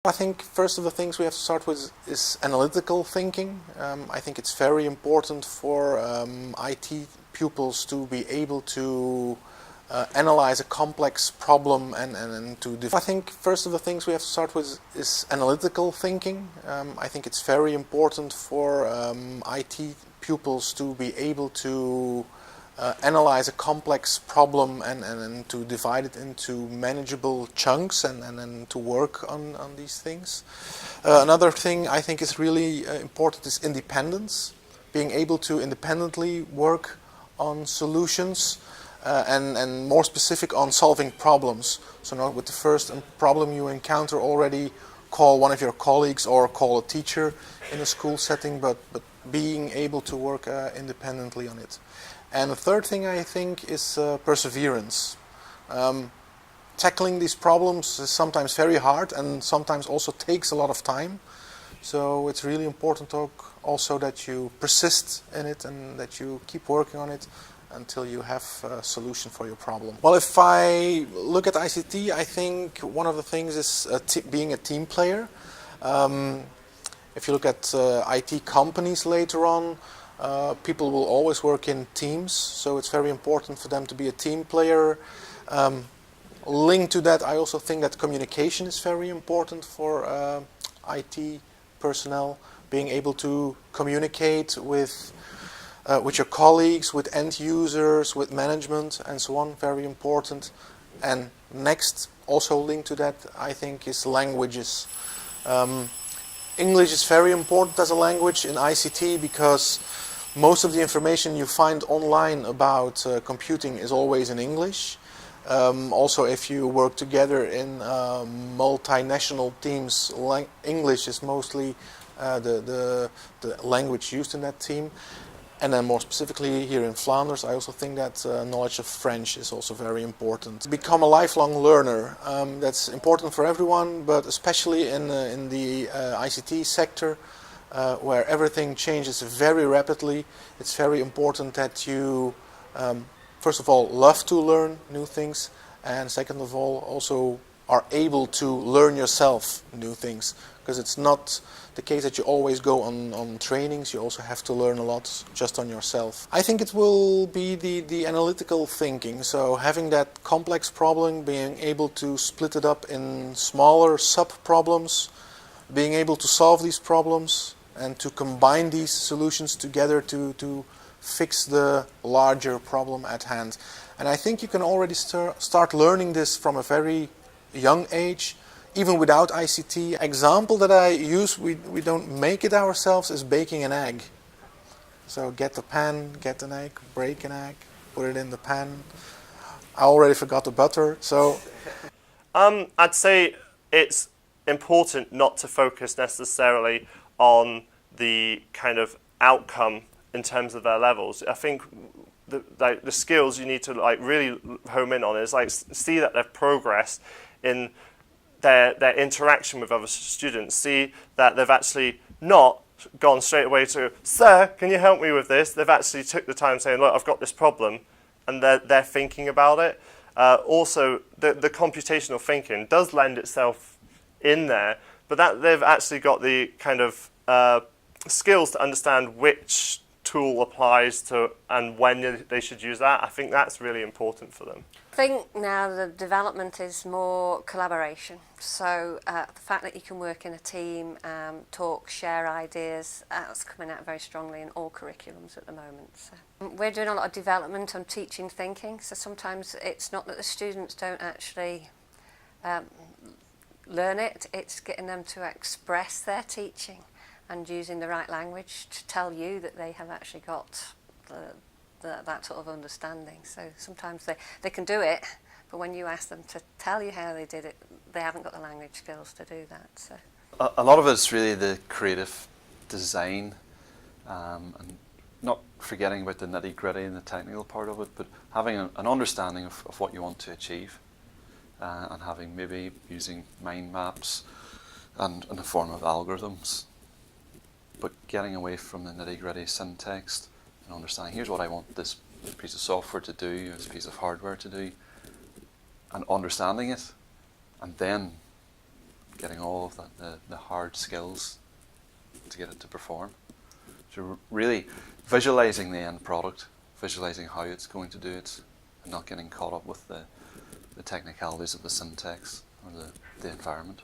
I think first of the things we have to start with is analytical thinking. I think it's very important for IT pupils to be able to analyze a complex problem and to I think first of the things we have to start with is analytical thinking. I think it's very important for IT pupils to be able to analyze a complex problem and to divide it into manageable chunks and to work on these things. Another thing I think is really important is independence, being able to independently work on solutions and more specific on solving problems. So not with the first problem you encounter already call one of your colleagues or call a teacher in a school setting, but being able to work independently on it. And the third thing I think is perseverance. Tackling these problems is sometimes very hard and sometimes also takes a lot of time. So it's really important also that you persist in it and that you keep working on it until you have a solution for your problem. Well, if I look at ICT, I think one of the things is being a team player. If you look at IT companies later on, people will always work in teams, so it's very important for them to be a team player. Linked to that, I also think that communication is very important for IT personnel, being able to communicate with your colleagues, with end users, with management, and so on, very important. And next, also linked to that, I think, is languages. English is very important as a language in ICT because most of the information you find online about computing is always in English. Also, if you work together in multinational teams, English is mostly the language used in that team. And then more specifically here in Flanders, I also think that knowledge of French is also very important. Become a lifelong learner. That's important for everyone, but especially in the ICT sector, where everything changes very rapidly. It's very important that you, first of all, love to learn new things, and second of all, also are able to learn yourself new things. Because it's not the case that you always go on trainings, you also have to learn a lot just on yourself. I think it will be the analytical thinking, so having that complex problem, being able to split it up in smaller sub-problems, being able to solve these problems, and to combine these solutions together to fix the larger problem at hand. And I think you can already start learning this from a very young age, even without ICT. Example that I use, we don't make it ourselves, is baking an egg. So get the pan, get an egg, break an egg, put it in the pan. I already forgot the butter, so... I'd say it's important not to focus necessarily on the kind of outcome in terms of their levels. I think the skills you need to really home in on is see that they've progressed in their interaction with other students, see that they've actually not gone straight away to, "Sir, can you help me with this?" They've actually took the time saying, "Look, I've got this problem," and they're thinking about it. Also, the computational thinking does lend itself in there, but that they've actually got the kind of skills to understand which tool applies to and when they should use that. I think that's really important for them. I think now the development is more collaboration. So the fact that you can work in a team, talk, share ideas, that's coming out very strongly in all curriculums at the moment. So we're doing a lot of development on teaching thinking. So sometimes it's not that the students don't actually learn it, it's getting them to express their teaching and using the right language to tell you that they have actually got that sort of understanding. So sometimes they can do it, but when you ask them to tell you how they did it, they haven't got the language skills to do that. So a lot of it's really the creative design, and not forgetting about the nitty-gritty and the technical part of it, but having an understanding of what you want to achieve, and having maybe using mind maps and in the form of algorithms, but getting away from the nitty-gritty syntax and understanding, here's what I want this piece of software to do, this piece of hardware to do, and understanding it, and then getting all of the hard skills to get it to perform. So really visualizing the end product, visualizing how it's going to do it, and not getting caught up with the technicalities of the syntax or the environment.